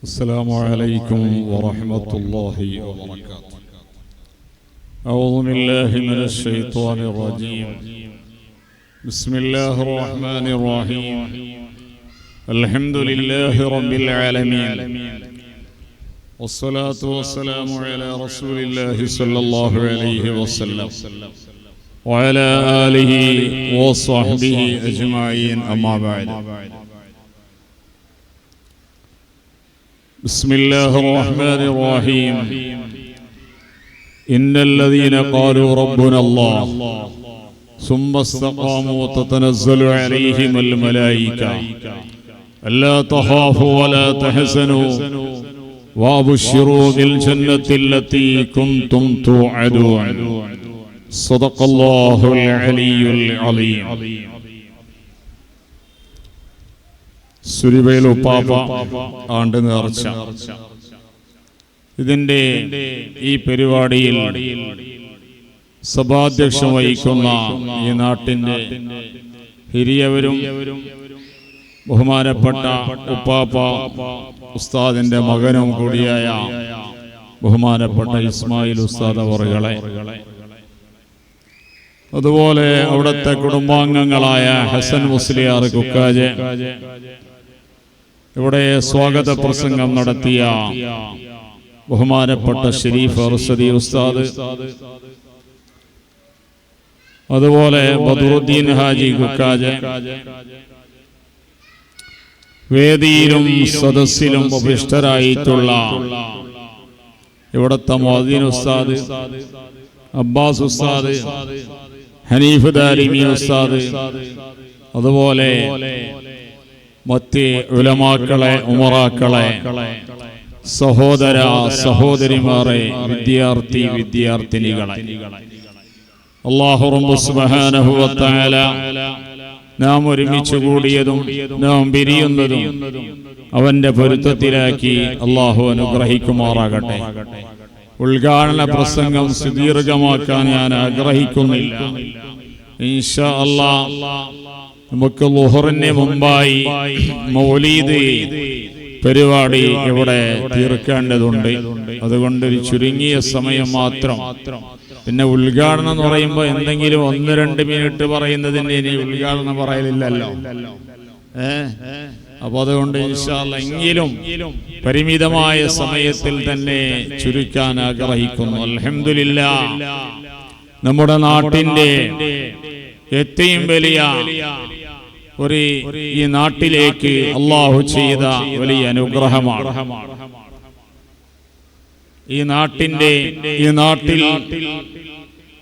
السلام عليكم ورحمة الله وبركاته. أعوذ بالله من الشيطان الرجيم. بسم الله الرحمن الرحيم. الحمد لله رب العالمين، والصلاة والسلام على رسول الله صلى الله عليه وسلم وعلى آله وصحبه أجمعين، أما بعد. بسم الله الرحمن الرحيم. إن الذين قالوا ربنا الله ثم استقاموا تتنزل عليهم الملائكة ألا تخافوا ولا تحزنوا وأبشروا بالجنة التي كنتم توعدون. صدق الله العلي العظيم. സുരിബയിൽ ഉപ്പാപ്പ ആണ്ട് നേർച്ച. ഇതിൻ്റെ ഈ പരിപാടിയിൽ സഭാധ്യക്ഷം വഹിക്കുന്ന ഈ നാട്ടിൻ്റെ ഹിരിയവരും ബഹുമാനപ്പെട്ട ഉപ്പാപ്പ ഉസ്താദിന്റെ മകനും കൂടിയായ ബഹുമാനപ്പെട്ട ഇസ്മായിൽ ഉസ്താദ് അവറുകളെ, അതുപോലെ അവിടുത്തെ കുടുംബാംഗങ്ങളായ ഹസൻ മുസ്ലിയാർ കുക്കാജ്, ഇവിടെ സ്വാഗത പ്രസംഗം നടത്തിയ ബഹുമാനപ്പെട്ട ഷരീഫ് അർസദി ഉസ്താദ്, അതുപോലെ ബദറുദ്ദീൻ ഹാജി കുക്കാജ്, വേദിയിലും സദസ്സിലും ഉപവിഷ്ടരായിട്ടുള്ള ഇവിടുത്തെ മുഅദ്ദിൻ ഉസ്താദ്, അബ്ബാസ് ഉസ്താദ്, ഹനീഫ് ദാരിമി ഉസ്താദ്, അതുപോലെ മറ്റ് ഉലമാക്കളെ, ഉമറാക്കളെ, സഹോദര സഹോദരിമാരെ, വിദ്യാർത്ഥിനികളെ, അല്ലാഹു റബ്ബ് സുബ്ഹാനഹു വ തആല നാം ഒരുമിച്ച് കൂടിയതും നാം പിരിയുന്നതും അവന്റെ പൊരുത്തത്തിലാക്കി അല്ലാഹു അനുഗ്രഹിക്കുമാറാകട്ടെ. ഉദ്ഘാടന പ്രസംഗം സുദീർഘമാക്കാൻ ഞാൻ ആഗ്രഹിക്കുന്നില്ല. ഇൻഷാ അല്ലാഹ് നമുക്ക് ളുഹറിന് മുമ്പായി മൗലീദ് പരിപാടി ഇവിടെ തീർക്കേണ്ടതുണ്ട്. അതുകൊണ്ട് ഒരു ചുരുങ്ങിയ സമയം മാത്രം. പിന്നെ ഉദ്ഘാടനം എന്ന് പറയുമ്പോൾ എന്തെങ്കിലും 1-2 മിനിറ്റ് പറയുന്നതിന് ഇനി ഉദ്ഘാടനം പറയലില്ലല്ലോ. അപ്പൊ അതുകൊണ്ട് ഇൻഷാ അല്ലാഹ് എങ്കിലും പരിമിതമായ സമയത്തിൽ തന്നെ ചുരുക്കാൻ ആഗ്രഹിക്കുന്നു. അൽഹംദുലില്ലാഹ്, നമ്മുടെ നാട്ടിന്റെ ഏറ്റവും വലിയ ഈ നാട്ടിലേക്ക് അല്ലാഹു ചെയ്ത വലിയ അനുഗ്രഹമാണ്. ഈ നാട്ടിൽ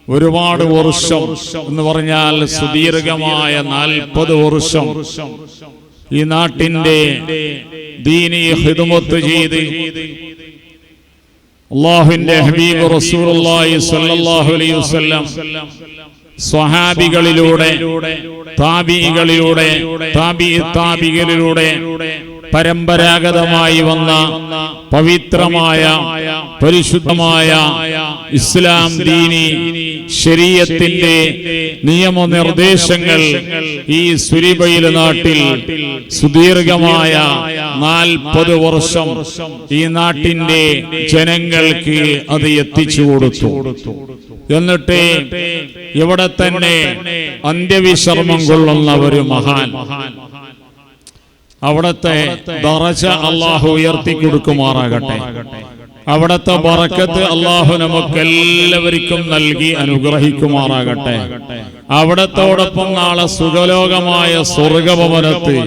ഒരുപാട് വർഷം എന്ന് പറഞ്ഞാൽ സുദീർഘമായ 40 വർഷം ഈ നാട്ടിന്റെ ദീനീ ഖിദ്മത്ത് ചെയ്ത് അല്ലാഹുവിന്റെ ഹബീബ് റസൂലുള്ളാഹി സ്വല്ലല്ലാഹു അലൈഹി വസല്ലം സ്വഹാബികളിലൂടെ, താബിഈകളിലൂടെ പരമ്പരാഗതമായി വന്ന പവിത്രമായ പരിശുദ്ധമായ ഇസ്ലാം ദീനി ശരീഅത്തിന്റെ നിയമനിർദ്ദേശങ്ങൾ ഈ സുരിബയിൽ നാട്ടിൽ സുദീർഘമായ 40 വർഷം ഈ നാട്ടിന്റെ ജനങ്ങൾക്ക് അത് എത്തിച്ചു കൊടുത്തു. എന്നിട്ട് ഇവിടെ തന്നെ അന്ത്യവിശ്രമം കൊള്ളുന്ന ഒരു മഹാൻ, അവിടത്തെ ദറജ അല്ലാഹു ഉയർത്തി കൊടുക്കുമാറാകട്ടെ. അവിടത്തെ ബറക്കത്ത് അല്ലാഹു നമുക്കെല്ലാവർക്കും നൽകി അനുഗ്രഹിക്കുമാറാകട്ടെ. അവിടത്തോടൊപ്പം നാളെ സുഖലോകമായ സ്വർഗഭവനത്ത്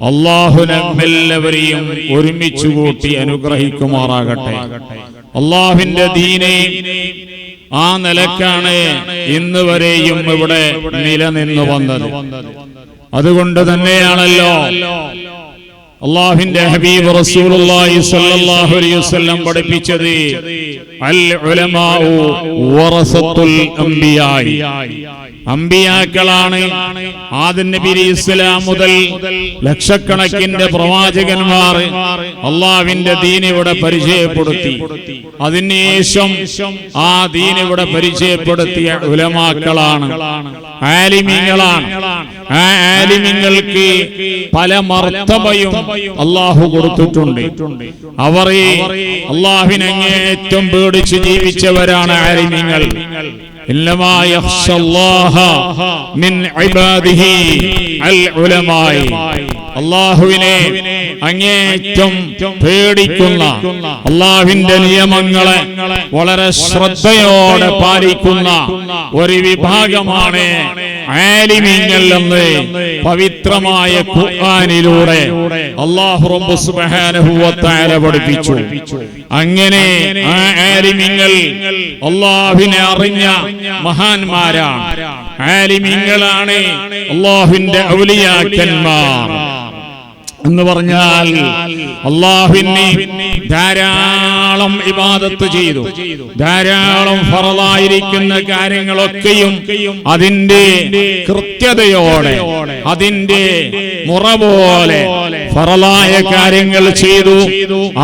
അല്ലാഹു നമ്മെല്ലാവരെയും ഒരുമിച്ച് കൂട്ടി അനുഗ്രഹിക്കുമാറാകട്ടെ. അല്ലാഹുവിന്റെ ദീനെ ആ നിലക്കാണ് ഇന്ന് വരെയും ഇവിടെ നിലനിന്നു വന്നത്. അതുകൊണ്ട് തന്നെയാണല്ലോ അല്ലാഹുവിന്റെ ഹബീബ് റസൂലുള്ളാഹി സ്വല്ലല്ലാഹു അലൈഹി വസല്ലം പഠിപ്പിച്ചത് അൽ ഉലമാഉ വറസത്തുൽ അംബിയാ. അമ്പിയാക്കളാണ്. ആദം നബി ഇസ്ലാം മുതൽ ലക്ഷക്കണക്കിന് പ്രവാചകന്മാർ അള്ളാഹുവിന്റെ ദീൻ ഇവിടെ പരിചയപ്പെടുത്തി. അതിനുശേഷം ആ ദീൻ ഇവിടെ പരിചയപ്പെടുത്തിയ ഉലമാക്കളാണ്, ആലിമീങ്ങളാണ്. ആ ആലിമീങ്ങൾക്ക് പല മർത്തബയും അള്ളാഹു കൊടുത്തിട്ടുണ്ട്. അവർ അള്ളാഹുവിനെ അങ്ങേയറ്റം പേടിച്ച് ജീവിച്ചവരാണ് ആലിമീങ്ങൾ. إنما يخشى الله من عباده العلماء. അള്ളാഹുവിനെ അങ്ങേയറ്റം പേടിക്കുന്ന, അള്ളാഹുവിന്റെ നിയമങ്ങളെ വളരെ ശ്രദ്ധയോടെ പാലിക്കുന്ന ഒരു വിഭാഗമാണ് ആലിമീങ്ങൾ എന്ന് പവിത്രമായ ഖുർആനിലൂടെ അല്ലാഹു റബ്ബ് സുബ്ഹാനഹു വ തആല പഠിപ്പിച്ചു. അങ്ങനെ ആ ആലിമീങ്ങൾ അള്ളാഹുവിനെ അറിഞ്ഞ മഹാന്മാരാണ്. ആലിമീങ്ങളാണ് അള്ളാഹുവിന്റെ ഔലിയാക്കന്മാർ എന്ന് പറഞ്ഞാൽ അള്ളാഹുവിനെ ധാരാളം ഇബാദത്ത് ചെയ്തു, ധാരാളം ഫറളായിരിക്കുന്ന കാര്യങ്ങളൊക്കെയും അതിന്റെ കൃത്യതയോടെ, അതിന്റെ മുറ പോലെ ഫറളായ കാര്യങ്ങൾ ചെയ്തു.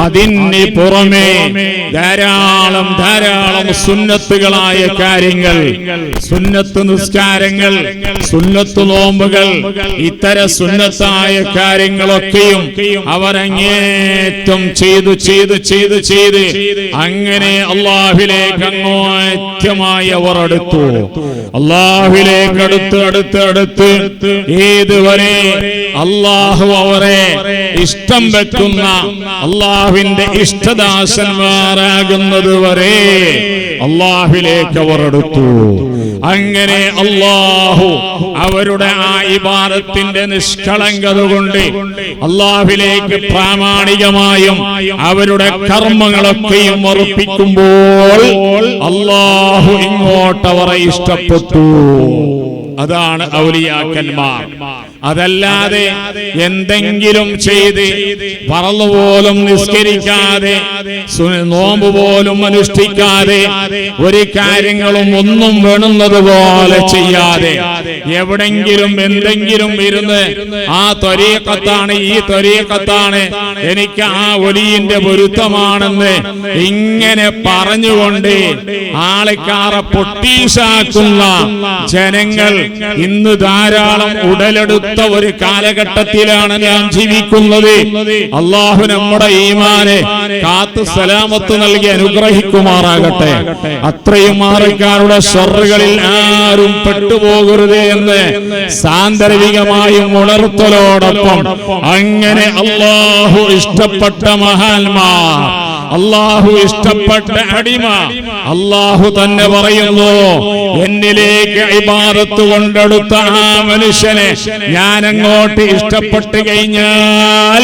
അതിന് പുറമെ ധാരാളം സുന്നത്തുകളായ കാര്യങ്ങൾ, സുന്നത്ത് നിസ്കാരങ്ങൾ, സുന്നത്ത് നോമ്പുകൾ, ഇത്തരം സുന്നത്തായ കാര്യങ്ങളൊക്കെ അവരങ്ങേറ്റം ചെയ്ത് അങ്ങനെ അള്ളാഹുവിലേക്ക് അങ്ങേറ്റമായി അവർ അടുത്തു. അള്ളാഹുവിലേക്ക് അടുത്ത് ഏതുവരെ അള്ളാഹു അവരെ ഇഷ്ടം വെക്കുന്ന, അള്ളാഹുവിന്റെ ഇഷ്ടദാസന്മാരാകുന്നത് വരെ അള്ളാഹുവിലേക്ക് അവർ അടുത്തു. അങ്ങനെ അള്ളാഹു അവരുടെ ആ ഇബാദത്തിന്റെ നിഷ്കളങ്കത കൊണ്ട് അള്ളാഹുവിലേക്ക് പ്രാമാണികമായും അവരുടെ കർമ്മങ്ങളൊക്കെയും അർപ്പിക്കുമ്പോൾ അള്ളാഹു ഇങ്ങോട്ടവരെ ഇഷ്ടപ്പെട്ടു. അതാണ് ഔലിയാക്കന്മാർ. അതല്ലാതെ എന്തെങ്കിലും ചെയ്ത് ഫർള് പോലും നിസ്കരിക്കാതെ, നോമ്പ് പോലും അനുഷ്ഠിക്കാതെ, ഒരു കാര്യങ്ങളും ഒന്നും വേണമെന്നത് പോലെ ചെയ്യാതെ, എവിടെങ്കിലും എന്തെങ്കിലും ഇരുന്ന് ആ ത്വരീഖത്താണ്, ഈ ത്വരീഖത്താണ്, എനിക്ക് ആ വലിയന്റെ പൊരുത്തമാണെന്ന് ഇങ്ങനെ പറഞ്ഞുകൊണ്ട് ആൾക്കാരെ പൊട്ടീശാക്കുന്ന ജനങ്ങൾ ഇന്ന് ധാരാളം ഉടലെടുത്ത ഒരു കാലഘട്ടത്തിലാണ് നാം ജീവിക്കുന്നത്. അള്ളാഹു നമ്മുടെ ഈമാനെ കാത്ത് സലാമത്ത് നൽകി അനുഗ്രഹിക്കുമാറാകട്ടെ. അത്രയും ആൾക്കാരുടെ ഷർറുകളിൽ ആരും പെട്ടുപോകരുത് എന്ന് സാന്ദർഭികമായും ഉണർത്തലോടൊപ്പം അങ്ങനെ അള്ളാഹു ഇഷ്ടപ്പെട്ട മഹാന്മാർ, അള്ളാഹു ഇഷ്ടപ്പെട്ട അടിമ, അള്ളാഹു തന്നെ പറയുന്നു, എന്നിലേക്ക് ഇബാദത്ത് കൊണ്ടെടുത്ത ആ മനുഷ്യനെ ഞാൻ അങ്ങോട്ട് ഇഷ്ടപ്പെട്ട് കഴിഞ്ഞാൽ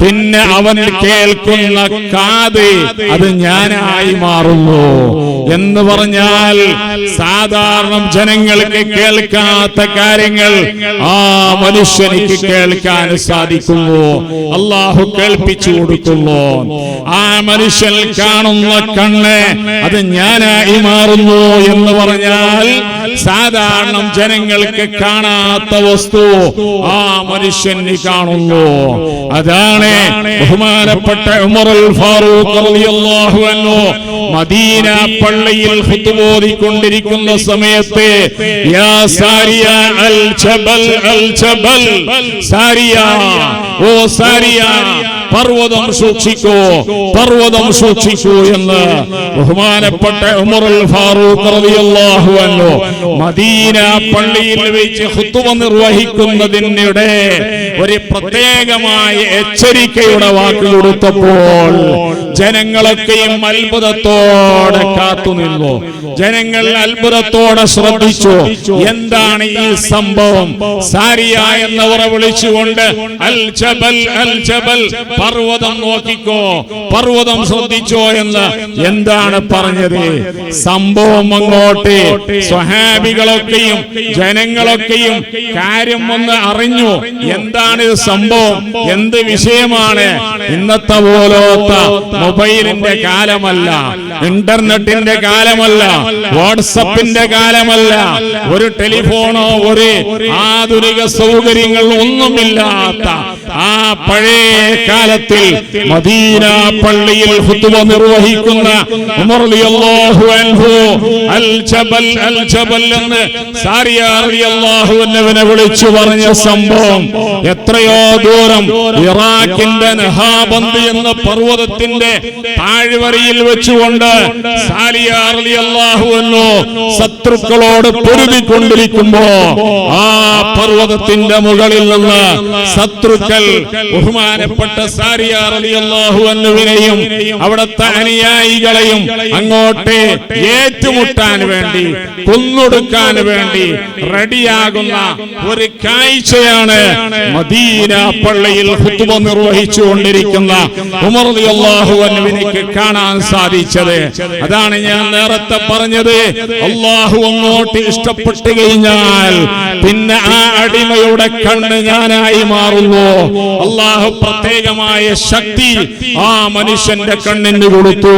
പിന്നെ അവൻ കേൾക്കുന്ന കാത് അത് ഞാനായി മാറുന്നു എന്ന് പറഞ്ഞാൽ സാധാരണ ജനങ്ങൾക്ക് കേൾക്കാത്ത കാര്യങ്ങൾ ആ മനുഷ്യനിക്ക് കേൾക്കാൻ സാധിക്കുന്നു. അള്ളാഹു കേൾപ്പിച്ചു കൊടുക്കുന്നു. ആ മനുഷ്യൻ കാണുന്ന കണ്ണ് അത് ഞാനായി മാറുന്നു എന്ന് പറഞ്ഞാൽ സാധാരണ ജനങ്ങൾക്ക് കാണാത്ത വസ്തു ആ മനുഷ്യന് കാണുന്നു. അതാണ് ബഹുമാനപ്പെട്ട ഉമറുൽ ഫാറൂഖ് റളിയല്ലാഹു അൻഹു മദീന പള്ളിയിൽ ഖുതുബ ഓതിക്കൊണ്ടിരിക്കുന്ന സമയത്ത് യാ സാരിയ അൽ ജബൽ അൽ ജബൽ, സാരിയ ഓ സാരിയ പർവ്വതം സൂക്ഷിക്കൂ, പർവ്വതം സൂക്ഷിക്കൂ എന്ന് ബഹുമാനപ്പെട്ട ഉമറുൽ ഫാറൂഖ് റളിയല്ലാഹു അൻഹു മദീന പള്ളിയിൽ വെച്ച് ഖുതുബ നിർവഹിക്കുന്നതിനിടെ ഒരു പ്രത്യേകമായ എച്ചരിക്കയുടെ വാക്ക് കൊടുത്തപ്പോൾ ജനങ്ങളൊക്കെയും അത്ഭുതത്തോടെ കാത്തുനിന്നു. ജനങ്ങൾ അത്ഭുതത്തോടെ ശ്രദ്ധിച്ചു, എന്താണ് ഈ സംഭവം? സാരിയ എന്നവരെ വിളിച്ചുകൊണ്ട് അൽ ജബൽ അൽ ജബൽ, പർവ്വതം നോക്കിക്കോ, പർവ്വതം ശ്രദ്ധിച്ചോ എന്ന് എന്താണ് പറഞ്ഞത്? സംഭവം അങ്ങോട്ട് സ്വഹാബികളൊക്കെയും ജനങ്ങളൊക്കെയും കാര്യം ഒന്ന് അറിഞ്ഞു. എന്താണ് സംഭവം, എന്ത് വിഷയമാണ്? ഇന്നത്തെ പോലത്തെ മൊബൈലിന്റെ കാലമല്ല, ഇന്റർനെറ്റിന്റെ കാലമല്ല, വാട്സപ്പിന്റെ കാലമല്ല, ഒരു ടെലിഫോണോ ഒരു ആധുനിക സൗകര്യങ്ങൾ ഒന്നുമില്ലാത്ത ആ പഴയ കാലത്തിൽ മദീന പള്ളിയിൽ ഖുതുബ നിർവഹിക്കുന്ന ഉമർ റളിയല്ലാഹു അൻഹു അൽ ജബൽ എന്ന് സാരിയ റളിയല്ലാഹു അൻഹുവിനെ വിളിച്ചു പറഞ്ഞ സംഭവം എത്രയോ ദൂരം ഇറാഖിന്റെ നഹാബന്ദ് എന്ന പർവ്വതത്തിന്റെ താഴ്വരയിൽ വെച്ചുകൊണ്ട് സാരിയ റളിയല്ലാഹു അൻഹു ശത്രുക്കളോട് പൊരുതിക്കൊണ്ടിരിക്കുമ്പോ ആ പർവ്വതത്തിന്റെ മുകളിൽ നിന്ന് ശത്രുക്കൾ ബഹുമാനപ്പെട്ട സാരിയ റളിയല്ലാഹു അൻഹുവിനെയും അവിടുത്തെ അനുയായികളെയും അങ്ങോട്ട് ഏറ്റുമുട്ടാൻ വേണ്ടി, കൊന്നൊടുക്കാൻ വേണ്ടി റെഡിയാകുന്ന ഒരു കാഴ്ചയാണ് മദീന പള്ളിയിൽ ഖുതുബ നിർവഹിച്ചുകൊണ്ടിരിക്കുന്ന ഉമർ റളിയല്ലാഹു അൻഹുവിനെ കാണാൻ സാധിച്ചത്. അതാണ് ഞാൻ നേരത്തെ പറഞ്ഞത്, അല്ലാഹു അങ്ങോട്ട് ഇഷ്ടപ്പെട്ടു കഴിഞ്ഞാൽ പിന്നെ ആ അടിമയുടെ കണ്ണ് ഞാനായി മാറുന്നു. അല്ലാഹു പ്രത്യേകമായ ശക്തി ആ മനുഷ്യന്റെ കണ്ണിന് കൊടുത്തു.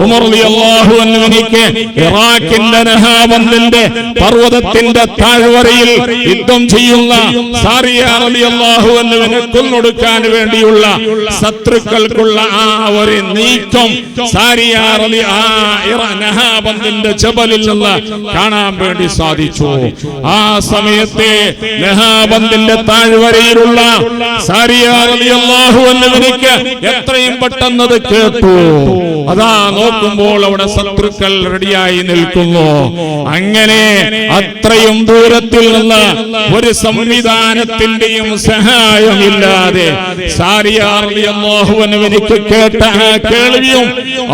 ഉമർ റളിയല്ലാഹു അൻഹുവിനെ ഇറാഖിന്റെ നഹാബന്ദിന്റെ പർവ്വതത്തിന്റെ താഴ്വരയിൽ യുദ്ധം ചെയ്യുന്ന സാരിയ റളിയല്ലാഹു അൻഹുവിനെ കൊന്നൊടുക്കാൻ വേണ്ടിയുള്ള ശത്രുക്കൾക്കുള്ള ആ ഒരു നീക്കം സാരിയ നഹാബന്ദിന്റെ ജബലിൽ നിന്ന് കാണാൻ വേണ്ടി സാധിച്ചു. ആ സമയത്ത് നഹാബന്ദിന്റെ താഴ്വരയിലുള്ള സാരിയ റളിയല്ലാഹു അൻഹുവിനെ എത്രയും പെട്ടെന്ന് അത് കേട്ടു. അതാ നോക്കുമ്പോൾ അവിടെ ശത്രുക്കൾ റെഡിയായി നിൽക്കുന്നു. അങ്ങനെ അത്രയും ദൂരത്തിൽ നിന്ന് ഒരു സംവിധാനത്തിന്റെയും സഹായമില്ലാതെ സാരിയ റളിയല്ലാഹു അൻഹുവിനെ കേട്ട ആ കേൾവിയും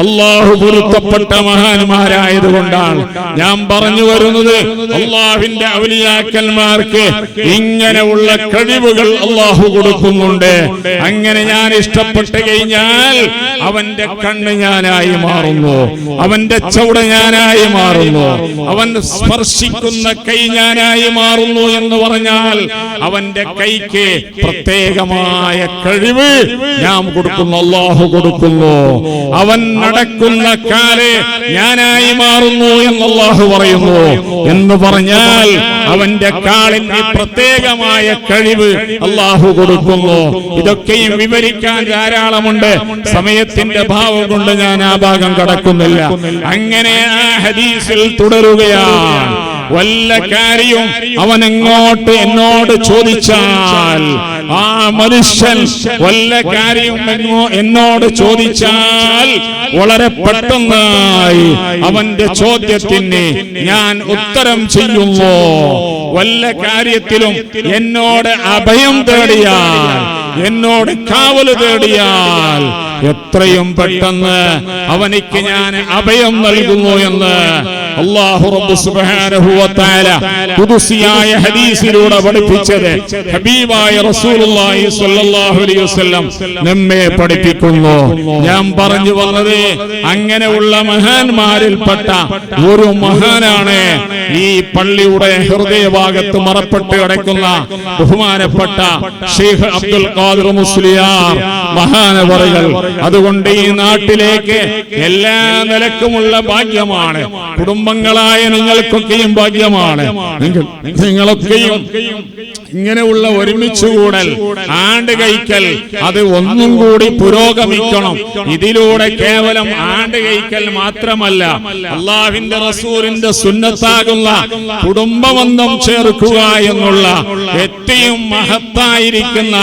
അല്ലാഹു പൊരുത്തപ്പെട്ട മഹാന്മാരായതുകൊണ്ടാണ് ഞാൻ പറഞ്ഞു വരുന്നത്. അല്ലാഹുവിന്റെ ഔലിയാക്കന്മാർക്ക് ഇങ്ങനെയുള്ള കഴിവുകൾ അല്ലാഹു കൊടുക്കുന്നുണ്ട്. അങ്ങനെ ഞാൻ ഇഷ്ടപ്പെട്ടു കഴിഞ്ഞാൽ അവന്റെ കണ്ണ് ഞാനായി മാറുന്നു, അവന്റെ ചുവട് ഞാനായി മാറുന്നു, അവൻ സ്പർശിക്കുന്ന കൈ ഞാനായി മാറുന്നു എന്ന് പറഞ്ഞാൽ അവന്റെ കൈക്ക് പ്രത്യേകമായ കഴിവ് ഞാൻ കൊടുക്കുന്നു, അല്ലാഹു കൊടുക്കുന്നു. അവൻ നടക്കുന്ന കാല് ഞാനായി മാറുന്നു എന്ന് അല്ലാഹു പറയുന്നു. എന്ന് പറഞ്ഞാൽ അവന്റെ കാലിന് പ്രത്യേകമായ കഴിവ് അല്ലാഹു കൊടുക്കുന്നു. ഇതൊക്കെയും വിവരിക്കാൻ ധാരാളമുണ്ട്, സമയത്തിന്റെ ഭാവം കൊണ്ട് ഞാൻ ആ ഭാഗം കടക്കുന്നില്ല. അങ്ങനെ ആ ഹദീസിൽ തുടരുകയാണ്. വല്ല കാര്യം അവൻ എങ്ങോട്ട് എന്നോട് ചോദിച്ചാൽ, ആ മനുഷ്യൻ വല്ല കാര്യം എന്നോട് ചോദിച്ചാൽ വളരെ പെട്ടെന്നായി അവന്റെ ചോദ്യത്തിന് ഞാൻ ഉത്തരം ചെയ്യുന്നു. വല്ല കാര്യത്തിലും എന്നോട് അഭയം തേടിയാൽ, എന്നോട് കാവല് തേടിയാൽ എത്രയും പെട്ടെന്ന് അവനിക്ക് ഞാൻ അഭയം നൽകുന്നു എന്ന് അല്ലാഹു റബ്ബ് സുബ്ഹാനഹു വ തആല ഖുദ്സിയായ ഹദീസിലൂടെ പഠിപ്പിച്ചത് ഹബീബായ റസൂലുള്ളാഹി സ്വല്ലല്ലാഹു അലൈഹി വസല്ലം നമ്മെ പഠിപ്പിക്കുന്നു. ഞാൻ പറഞ്ഞു വന്നത് അങ്ങനെയുള്ള മഹാന്മാരിൽപ്പെട്ട ഒരു മഹാനാണ് ഈ പള്ളിയുടെ ഹൃദയഭാഗത്ത് മറപ്പെട്ട് കിടക്കുന്ന ബഹുമാനപ്പെട്ട ഷെയ്ഖ് അബ്ദുൽ ഖാദിർ മുസ്ലിയാർ മഹാനവറുകൾ. അതുകൊണ്ട് ഈ നാട്ടിലേക്ക് എല്ലാ നിലക്കുമുള്ള ഭാഗ്യമാണ്, കുടുംബങ്ങളായ നിങ്ങൾക്കൊക്കെയും ഭാഗ്യമാണ്. നിങ്ങളൊക്കെയും ഇങ്ങനെയുള്ള ഒരുമിച്ചുകൂടൽ, ആണ്ട് കഴിക്കൽ, അത് ഒന്നും കൂടി പുരോഗമിക്കണം. ഇതിലൂടെ കേവലം ആണ്ട് കഴിക്കൽ മാത്രമല്ല, അല്ലാഹുവിന്റെ റസൂലിന്റെ സുന്നത്താകുന്ന കുടുംബബന്ധം ചേർക്കുക എന്നുള്ള ഏറ്റവും മഹത്തായിരിക്കുന്ന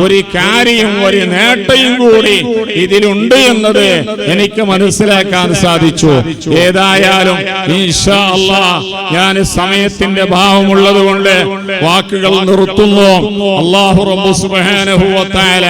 ഒരു കാര്യം, ഒരു നേട്ടയും കൂടി ഇതിലുണ്ട് എന്നത് എനിക്ക് മനസ്സിലാക്കാൻ സാധിച്ചു. ഏതായാലും ഇൻഷാ അല്ലാഹ് ഞാൻ സമയത്തിന്റെ ഭാവമുള്ളത് കൊണ്ട് വാക്കുകൾ നിർത്തുന്നു. അല്ലാഹു റബ്ബ് സുബ്ഹാനഹു വ തആല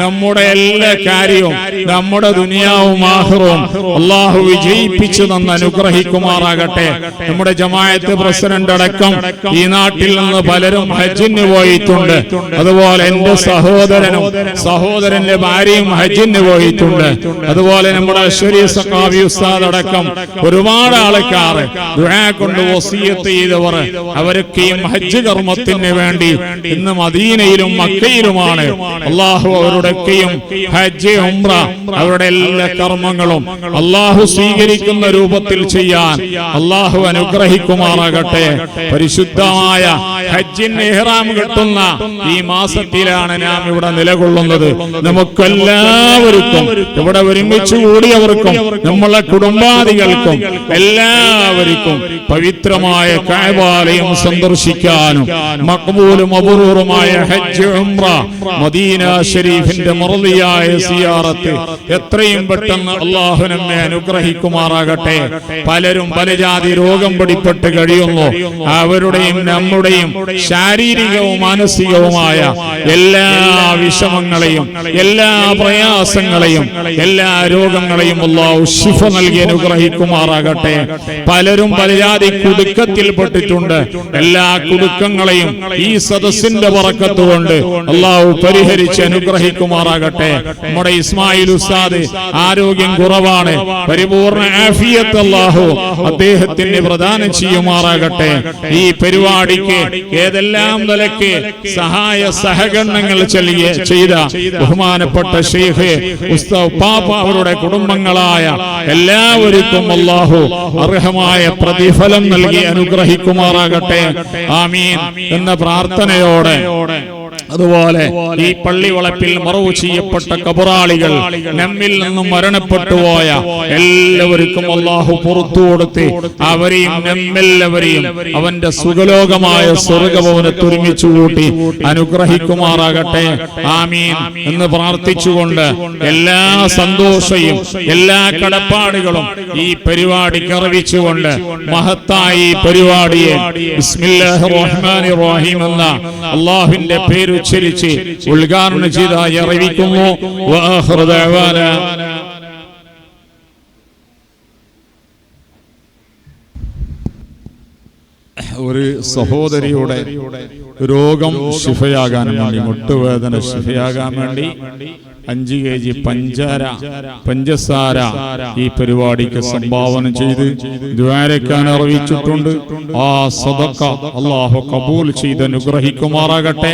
നമ്മുടെ എല്ലാ കാര്യവും, നമ്മുടെ ദുനിയാവും ആഖിറവും അല്ലാഹു വിജയിപ്പിച്ചു തന്ന് അനുഗ്രഹിക്കുമാറാകട്ടെ. നമ്മുടെ ജമാഅത്ത് പ്രസിഡന്റ് അടക്കം ഈ നാട്ടിൽ നിന്ന് പലരും ഹജ്ജിന് പോയിട്ടുണ്ട്. അതുപോലെ എന്റെ സഹോദരനും സഹോദരന്റെ ഭാര്യയും ഹജ്ജിന് പോയിട്ടുണ്ട്. അതുപോലെ നമ്മുടെ അശ്വരി സഖാവി ഉസ്താദ് അടക്കം ഒരുപാട് ആൾക്കാർ ദുആ കൊണ്ട് വസിയത്ത് ചെയ്തവർ, അവരൊക്കെയും ഹജ്ജ് കർമ്മത്തിന് വേണ്ടി ഇന്ന് മദീനയിലും മക്കയിലുമാണ്. അള്ളാഹു അവരുടെയൊക്കെയും ഹജ്ജ് ഉംറ അവരുടെ എല്ലാ കർമ്മങ്ങളും അള്ളാഹു സ്വീകരിക്കുന്ന രൂപത്തിൽ ചെയ്യാൻ അള്ളാഹു അനുഗ്രഹിക്കുമാറാകട്ടെ. പരിശുദ്ധമായ ഹജ്ജിന് ഇഹ്റാം കെട്ടുന്ന ഈ മാസത്തിലാണ് നാം ഇവിടെ നിലകൊള്ളുന്നത്. നമുക്കെല്ലാവർക്കും ഇവിടെ ഒരുമിച്ച് കൂടിയവർക്കും നമ്മളെ കുടുംബാദികൾക്കും എല്ലാവർക്കും പവിത്രമായ കഅബാലയം സന്ദർശിക്കാനും മഖ്ബൂലും മബ്റൂറുമായ ഹജ്ജ് ഉംറ മദീന ശരീഫിന്റെ മർളിയായ സിയാറത്ത് എത്രയും പെട്ടെന്ന് അല്ലാഹു നമ്മെ അനുഗ്രഹിക്കുമാറാകട്ടെ. പലരും പല ജാതി രോഗം പിടിപ്പെട്ട് കഴിയുന്നു. അവരുടെയും നമ്മുടെയും ശാരീരികവും മാനസികവുമായ എല്ലാ വിഷമങ്ങളെയും എല്ലാ പ്രയാസങ്ങളെയും എല്ലാ രോഗങ്ങളെയും അല്ലാഹു ശിഫ നൽകി അനുഗ്രഹിക്കുമാറാകട്ടെ. പലരും പല ജാതി കുടുക്കത്തിൽപ്പെട്ടിട്ടുണ്ട്. എല്ലാ കുടുക്കങ്ങളെയും ഈ സദസ്സിന്റെ ബറക്കത്ത് കൊണ്ട് അല്ലാഹു പരിഹരിച്ച് അനുഗ്രഹിക്കുമാറാകട്ടെ. നമ്മുടെ ഇസ്മായിൽ ഉസ്താദ് ആരോഗ്യം കുറവാണ്. പരിപൂർണ ആഫിയത്ത് അല്ലാഹു അദ്ദേഹത്തിന് പ്രദാനം ചെയ്യുമാറാകട്ടെ. ഈ പരിപാടിക്ക് ഏതെല്ലാം നിലയ്ക്ക് സഹായ സഹകരണങ്ങൾ ചെയ്ത ബഹുമാനപ്പെട്ട ശൈഖ് ഉസ്താദ് പാപ്പ അവരുടെ കുടുംബങ്ങളായ എല്ലാവർക്കും അല്ലാഹു അർഹമായ പ്രതിഫലം നൽകി അനുഗ്രഹിക്കുമാറാകട്ടെ. ആമീൻ എന്ന പ്രാർത്ഥനയോടെ അതുപോലെ ഈ പള്ളി വളപ്പിൽ മറവു ചെയ്യപ്പെട്ട കബറാളികൾ നമ്മിൽ നിന്നും മരണപ്പെട്ടുപോയ എല്ലാവർക്കും അല്ലാഹു പുറത്തു കൊടുത്ത് അവരെയും നമ്മെല്ലാവരെയും അവന്റെ സുഖലോകമായ സ്വർഗഭവനത്തിൽ ഒരുമിച്ച് കൂട്ടി അനുഗ്രഹിക്കുമാറാകട്ടെ. ആമീൻ എന്ന് പ്രാർത്ഥിച്ചുകൊണ്ട് എല്ലാ സന്തോഷവും എല്ലാ കടപ്പാടുകളും ഈ പരിപാടിക്ക് അറിയിച്ചുകൊണ്ട് മഹത്തായി പരിപാടിയെ ബിസ്മില്ലാഹിർ റഹ്മാനിർ റഹീം എന്ന അല്ലാഹുവിന്റെ പേര് ഉച്ചരിച്ച് ഉദ്ഘാടനം ചെയ്തായി അറിയിക്കുന്നു. വആഖിറു ദഅവാന ഒരു സഹോദരിയുടെ രോഗം ശിഫയാകാൻ വേണ്ടി, മുട്ടുവേദന ശിഫയാകാൻ വേണ്ടി 5 kg പഞ്ചസാര ഈ പരിപാടിക്ക് സംഭാവന ചെയ്ത് ദ്വാരക്കാൻ അറിയിച്ചിട്ടുണ്ട്. ആ സദഖ അല്ലാഹു കബൂൽ ചെയ്ത് അനുഗ്രഹിക്കുമാറാകട്ടെ.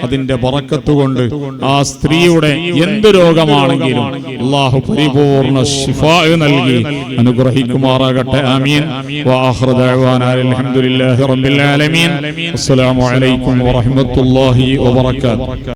അതിന്റെ ബറക്കത്ത് കൊണ്ട് ആ സ്ത്രീയുടെ എന്ത് രോഗമാണെങ്കിലും അല്ലാഹു പരിപൂർണ ശിഫാ നൽകി അനുഗ്രഹിക്കുമാറാകട്ടെ. ആമീൻ. വആഖിറു ദഅവാനാ അൽഹംദുലില്ലാഹി റബ്ബിൽ ആലമീൻ. അസ്സലാമു അലൈക്കും വറഹ്മത്തുള്ളാഹി വബറകാതുഹു.